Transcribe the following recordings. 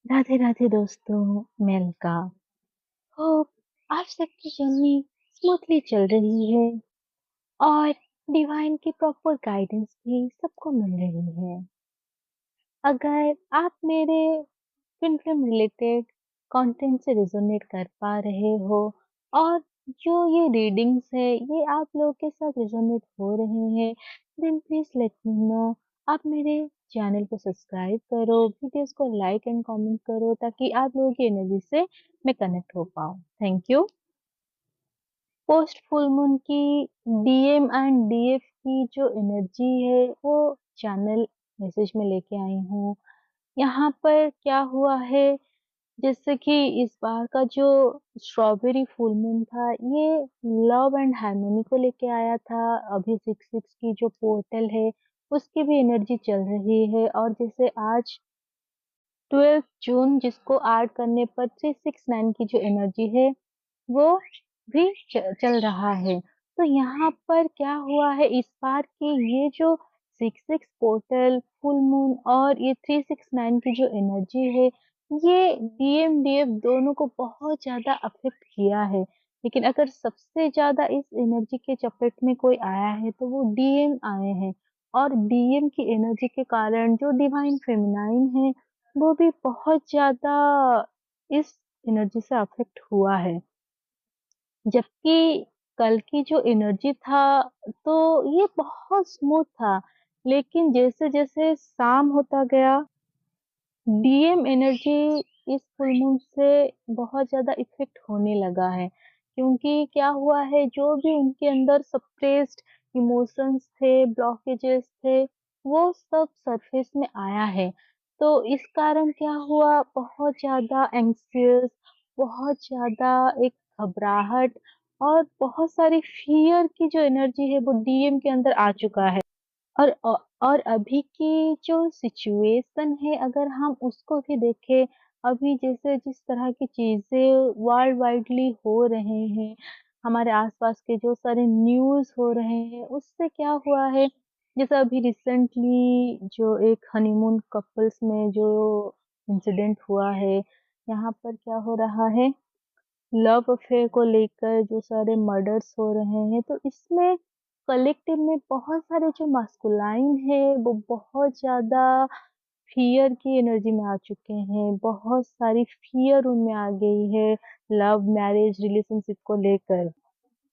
राधे राधे दोस्तों, मैं अलका। होप आप सबकी जर्नी स्मूथली चल रही है और डिवाइन की प्रॉपर गाइडेंस भी सबको मिल रही है। अगर आप मेरे ट्विन फ्लेम रिलेटेड कंटेंट से रिजोनेट कर पा रहे हो और जो ये रीडिंग्स है ये आप लोगों के साथ रिजोनेट हो रहे हैं, then please let me know. आप मेरे चैनल को सब्सक्राइब करो, वीडियोस को लाइक एंड कमेंट करो ताकि आप लोगों की एनर्जी से मैं कनेक्ट हो पाऊँ। Thank you. Post full moon की डीएम एंड डीएफ की जो एनर्जी है वो चैनल मैसेज में लेके आई हूँ। यहाँ पर क्या हुआ है, जैसे कि इस बार का जो स्ट्रॉबेरी फुल मून था ये लव एंड हार्मनी को लेके आया था। अभी 6-6 की जो पोर्टल है उसकी भी एनर्जी चल रही है और जैसे आज 12 जून जिसको ऐड करने पर 369 की जो एनर्जी है वो भी चल रहा है। तो यहाँ पर क्या हुआ है इस बार की ये जो 6-6 पोर्टल फुल मून और ये 369 की जो एनर्जी है ये डीएम डीएफ दोनों को बहुत ज्यादा अफेक्ट किया है। लेकिन अगर सबसे ज्यादा इस एनर्जी के चपेट में कोई आया है तो वो डीएम आए हैं। और डीएम की एनर्जी के कारण जो डिवाइन फेमिनाइन है वो भी बहुत ज्यादा इस एनर्जी से अफेक्ट हुआ है। जबकि कल की जो एनर्जी था तो ये बहुत स्मूथ था, लेकिन जैसे जैसे शाम होता गया डीएम एनर्जी इस फुल मून से बहुत ज्यादा इफेक्ट होने लगा है। क्योंकि क्या हुआ है, जो भी उनके अंदर सप्रेस्ड इमोशंस थे, ब्लॉकेजेस थे, वो सब सरफेस में आया है। तो इस कारण क्या हुआ, बहुत ज्यादा एंग्जियस, बहुत ज्यादा एक घबराहट और बहुत सारी फियर की जो एनर्जी है वो डीएम के अंदर आ चुका है। और अभी की जो सिचुएशन है अगर हम उसको भी देखें, अभी जैसे जिस तरह की चीजें वर्ल्ड वाइडली हो रहे हैं, हमारे आसपास के जो सारे न्यूज़ हो रहे हैं उससे क्या हुआ है, जैसे अभी रिसेंटली जो एक हनीमून कपल्स में जो इंसिडेंट हुआ है, यहाँ पर क्या हो रहा है, लव अफेयर को लेकर जो सारे मर्डर्स हो रहे हैं, तो इसमें कलेक्टिव में बहुत सारे जो मास्कुलाइन है वो बहुत ज्यादा फियर की एनर्जी में आ चुके हैं। बहुत सारी फियर उनमें आ गई है लव मैरिज रिलेशनशिप को लेकर।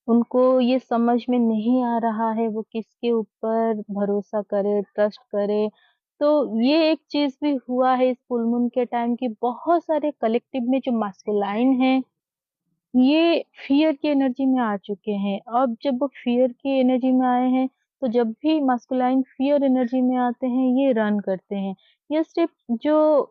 उनको ये समझ में नहीं आ रहा है वो किसके ऊपर भरोसा करे, ट्रस्ट करे। तो ये एक चीज भी हुआ है इस फुल मून के टाइम की, बहुत सारे कलेक्टिव में जो मास्कुलाइन है ये फ़ियर की एनर्जी में आ चुके हैं। अब जब वो फ़ियर की एनर्जी में आए हैं, तो जब भी मास्कुलाइन फ़ियर एनर्जी में आते हैं, ये रन करते हैं। ये सिर्फ़ जो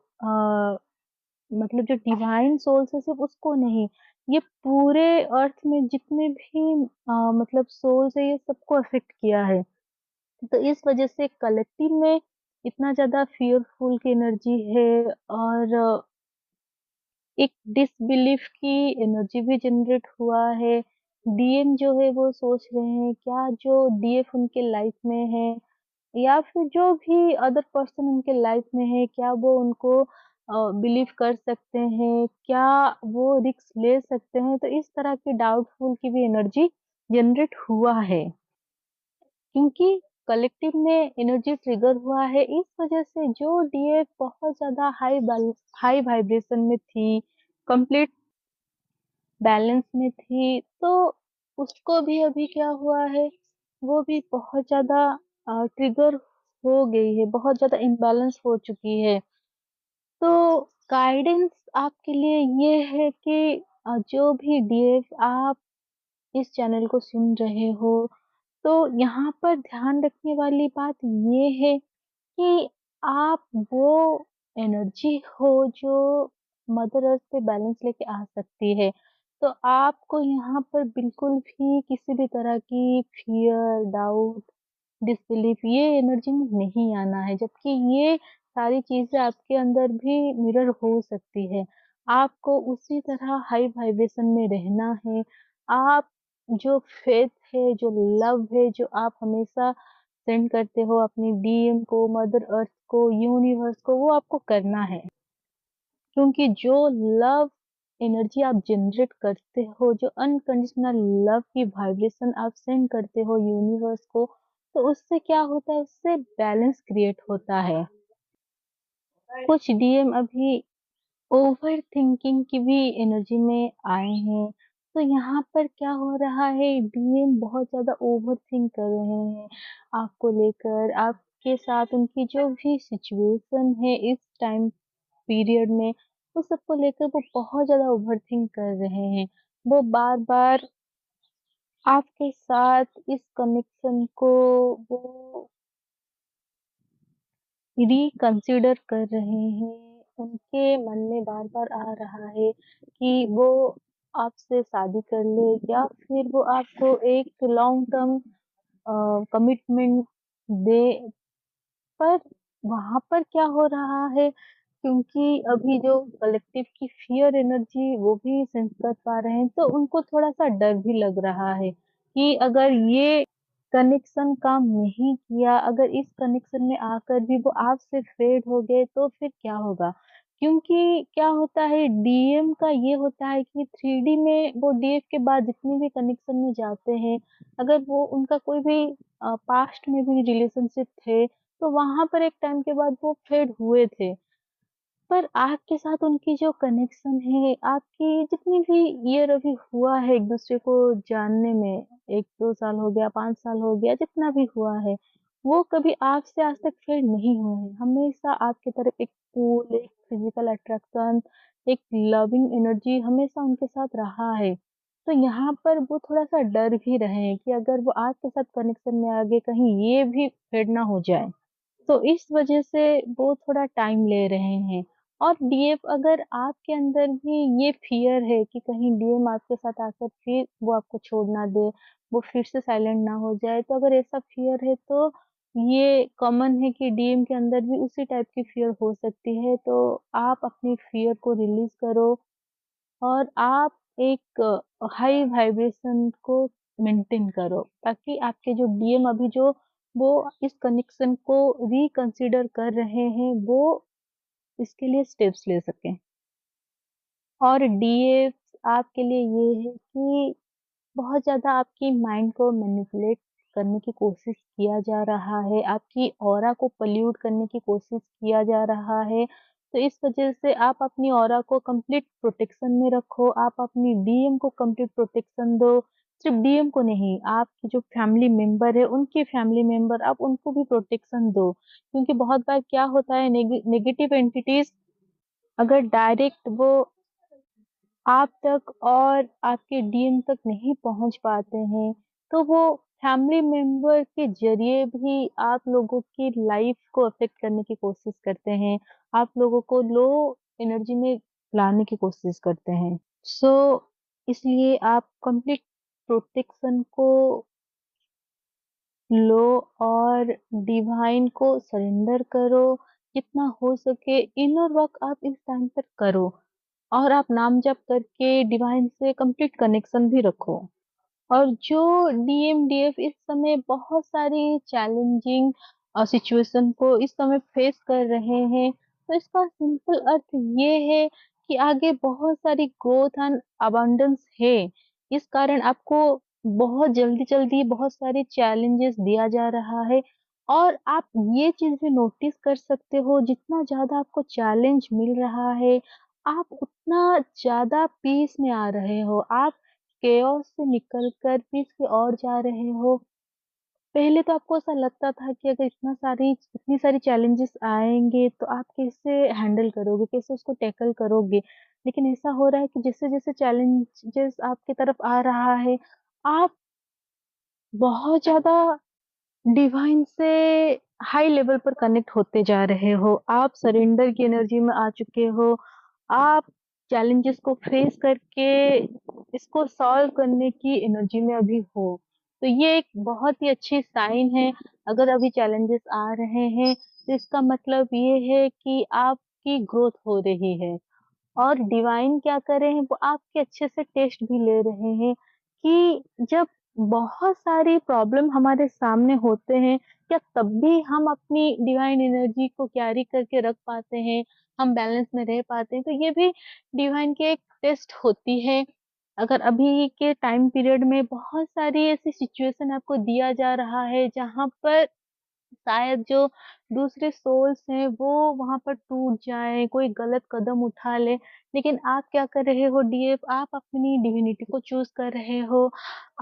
मतलब जो डिवाइन सोल्स है सिर्फ़ उसको नहीं, ये पूरे अर्थ में जितने भी मतलब सोल्स है ये सबको अफ़ेक्ट किया है। तो इस वज़ह से कलेक्टिव में इतना ज़्यादा फ़ियरफुल की एनर्जी है और एक डिसबिलीफ की एनर्जी भी जनरेट हुआ है। डीएम जो है वो सोच रहे हैं क्या जो डीएफ उनके लाइफ में है या फिर जो भी अदर पर्सन उनके लाइफ में है, क्या वो उनको बिलीव कर सकते हैं, क्या वो रिस्क ले सकते हैं। तो इस तरह की डाउटफुल की भी एनर्जी जनरेट हुआ है, क्योंकि कलेक्टिव में एनर्जी ट्रिगर हुआ है। इस वजह से जो डीएफ बहुत ज्यादा हाई वाइब्रेशन में थी, कंप्लीट बैलेंस में थी, तो उसको भी अभी क्या हुआ है, वो भी बहुत ज़्यादा ट्रिगर हो गई है, बहुत ज़्यादा इम्बैलेंस हो चुकी है। तो गाइडेंस आपके लिए ये है कि जो भी डीएफ आप इस चैनल को सुन रहे हो, तो यहाँ पर ध्यान रखने वाली बात ये है कि आप वो एनर्जी हो जो मदर अर्थ पे बैलेंस लेके आ सकती है। तो आपको यहाँ पर बिल्कुल भी किसी भी तरह की फियर, डाउट, डिसबिलीफ ये एनर्जी में नहीं आना है, जबकि ये सारी चीज़ें आपके अंदर भी मिरर हो सकती है। आपको उसी तरह हाई वाइब्रेशन में रहना है। आप जो फेथ है, जो लव है, जो आप हमेशा सेंड करते हो अपनी डीएम को, मदर अर्थ को, यूनिवर्स को, वो आपको करना है। क्योंकि जो लव एनर्जी आप जनरेट करते हो, जो अनकंडीशनल लव की वाइब्रेशन आप सेंड करते हो यूनिवर्स को, तो उससे क्या होता है, उससे बैलेंस क्रिएट होता है। कुछ डीएम अभी ओवर थिंकिंग की भी एनर्जी में आए हैं। तो यहाँ पर क्या हो रहा है, डीएम बहुत ज़्यादा ओवर थिंक कर रहे हैं आपको लेकर, आपके साथ उनकी जो भी सिचुएशन है इस टाइम पीरियड में, उस सबको लेकर वो बहुत ज़्यादा ओवर थिंक कर रहे हैं। वो बार-बार आपके साथ इस कनेक्शन को वो रिकंसिडर कर रहे हैं। उनके मन में बार-बार आ रहा है कि वो आपसे शादी कर ले या फिर वो आपको एक लॉन्ग टर्म कमिटमेंट दे। पर वहाँ पर क्या हो रहा है, क्योंकि अभी जो कलेक्टिव की फ़ियर एनर्जी वो भी सेंस कर पा रहे हैं, तो उनको थोड़ा-सा डर भी लग रहा है कि अगर ये कनेक्शन काम नहीं किया, अगर इस कनेक्शन में आकर भी वो आपसे फेड हो गए तो फिर क्या होगा? क्योंकि क्या होता है, डीएम का ये होता है कि 3D में वो डीएफ के बाद जितने भी कनेक्शन में जाते हैं, अगर वो उनका कोई भी पास्ट में भी रिलेशनशिप थे, तो वहाँ पर एक टाइम के बाद वो फेड हुए थे। पर आपके साथ उनकी जो कनेक्शन है, आपकी जितनी भी ईयर अभी हुआ है एक-दूसरे को जानने में, 1-2 साल हो गया, 5 साल हो गया, जितना भी हुआ है, वो कभी आपसे आज तक फेड नहीं हुए हैं। हमेशा आपकी तरफ एक पुल, एक फिज़िकल अट्रैक्शन, एक लविंग एनर्जी हमेशा उनके साथ रहा है। तो यहाँ पर वो थोड़ा-सा डर भी रहे हैं कि अगर वो आपके साथ कनेक्शन में आ गए, कहीं ये भी फेड ना हो जाए। तो इस वजह से वो थोड़ा टाइम ले रहे हैं। और डीएफ, अगर आपके अंदर भी ये फ़ियर है कि कहीं डीएम आपके साथ आकर फिर वो आपको छोड़ ना दे, वो फिर से साइलेंट ना हो जाए, तो अगर ऐसा फ़ियर है तो ये कॉमन है कि डीएम के अंदर भी उसी टाइप की फ़ियर हो सकती है। तो आप अपनी फ़ियर को रिलीज़ करो और आप एक हाई वाइब्रेशन को मेंटेन करो, ताकि आपके जो डीएम अभी जो वो इस कनेक्शन को रिकंसिडर कर रहे हैं, वो इसके लिए स्टेप्स ले सकें। और डीएफ आपके लिए ये है कि बहुत ज़्यादा आपकी माइंड को मैनिपुलेट करने की कोशिश किया जा रहा है, आपकी ऑरा को पॉल्यूट करने की कोशिश किया जा रहा है। तो इस वजह से आप अपनी ऑरा को कंप्लीट प्रोटेक्शन में रखो, आप अपनी डीएम को कंप्लीट प्रोटेक्शन दो। सिर्फ़ डीएम को नहीं, आपकी जो फैमिली मेंबर है, उनके फैमिली मेंबर, आप उनको भी प्रोटेक्शन दो। क्योंकि बहुत बार क्या होता है, नेगेटिव एंटिटीज़ अगर डायरेक्ट वो आप तक और आपके डीएम तक नहीं पहुँच पाते हैं, तो वो फैमिली मेंबर के ज़रिए भी आप लोगों की लाइफ़ को अफ़ेक्ट करने की कोशिश करते हैं। आप लोगों को लो एनर्जी में लाने की कोशिश करते हैं। सो इसलिए आप कंप्लीट प्रोटेक्शन को लो और डिवाइन को सरेंडर करो। जितना हो सके इनर वर्क आप इस टाइम पर करो और आप नाम जप करके डिवाइन से कंप्लीट कनेक्शन भी रखो। और जो डीएमडीएफ इस समय बहुत सारी चैलेंजिंग सिचुएशन को इस समय फेस कर रहे हैं, तो इसका सिंपल अर्थ ये है कि आगे बहुत सारी ग्रोथ एंड अबंडेंस है। इस कारण आपको बहुत जल्दी-जल्दी बहुत सारे चैलेंजेस दिया जा रहा है और आप ये चीज़ भी नोटिस कर सकते हो, जितना ज़्यादा आपको चैलेंज मिल रहा है, आप उतना ज़्यादा पीस में आ रहे हो। आप केओस से निकल कर पीस की ओर जा रहे हो। पहले तो आपको ऐसा लगता था कि अगर इतनी सारी चैलेंजेस आएँगे तो आप कैसे हैंडल करोगे, कैसे उसको टैकल करोगे? लेकिन ऐसा हो रहा है कि जैसे-जैसे चैलेंजेस आपकी तरफ आ रहा है, आप बहुत ज़्यादा डिवाइन से हाई लेवल पर कनेक्ट होते जा रहे हो। आप सरेंडर की एनर्जी में आ चुके हो। आप चैलेंजेस को फेस करके इसको सॉल्व करने की एनर्जी में अभी हो। तो ये एक बहुत ही अच्छी साइन है। अगर अभी चैलेंजेस आ रहे हैं, तो इसका मतलब ये है कि आपकी ग्रोथ हो रही है। और डिवाइन क्या कर रहे हैं, वो आपके अच्छे से टेस्ट भी ले रहे हैं कि जब बहुत सारी प्रॉब्लम हमारे सामने होते हैं, क्या तब भी हम अपनी डिवाइन एनर्जी को कैरी करके रख पाते हैं? हम बैलेंस में रह पाते हैं, तो ये भी डिवाइन की एक टेस्ट होती है। अगर अभी के टाइम पीरियड में बहुत सारी ऐसी सिचुएशन आपको दिया जा रहा है जहाँ पर शायद जो दूसरे सोल्स हैं वो वहाँ पर टूट जाएँ, कोई गलत कदम उठा ले, लेकिन आप क्या कर रहे हो डीएफ, आप अपनी डिविनिटी को चूज़ कर रहे हो,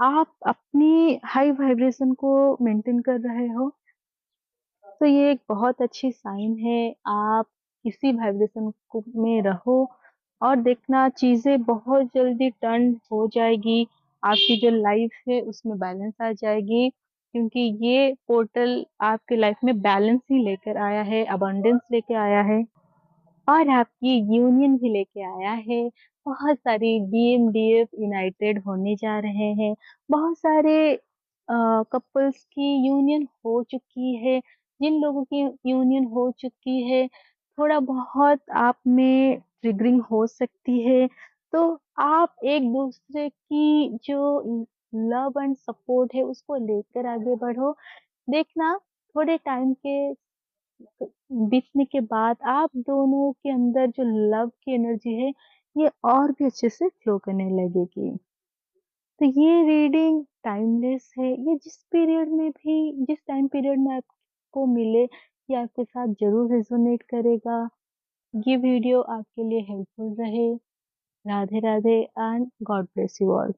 आप अपनी हाई वाइब्रेशन को मेंटेन कर रहे हो। तो ये एक बहुत अच्छी साइन है, आप इसी वाइब्रेशन को में रहो और देखना चीज़ें बहुत जल्दी टर्न हो जाएगी, आपकी जो लाइफ है उसमें बैलेंस आ जाएगी, क्योंकि ये पोर्टल आपके लाइफ में बैलेंस ही लेकर आया है, अबंडेंस लेके आया है। और आपकी यूनियन भी लेके आया है। बहुत सारी डीएमडीएफ यूनाइटेड होने जा रहे हैं। बहुत सारे कपल्स की यूनियन हो चुकी है। जिन लोगों की यूनियन हो चुकी है, थोड़ा बहुत आप में ट्रिगरिंग हो सकती है। तो आप एक-दूसरे की जो लव एंड सपोर्ट है उसको लेकर आगे बढ़ो। देखना थोड़े टाइम के बीतने के बाद आप दोनों के अंदर जो लव की एनर्जी है, ये और भी अच्छे से फ्लो करने लगेगी। तो ये रीडिंग टाइमलेस है, ये जिस टाइम पीरियड में आपको मिले, ये आपके साथ ज़रूर रेज़ोनेट करेगा। ये वीडियो आपके लिए हेल्पफुल रहे। Radhe Radhe and God bless you all.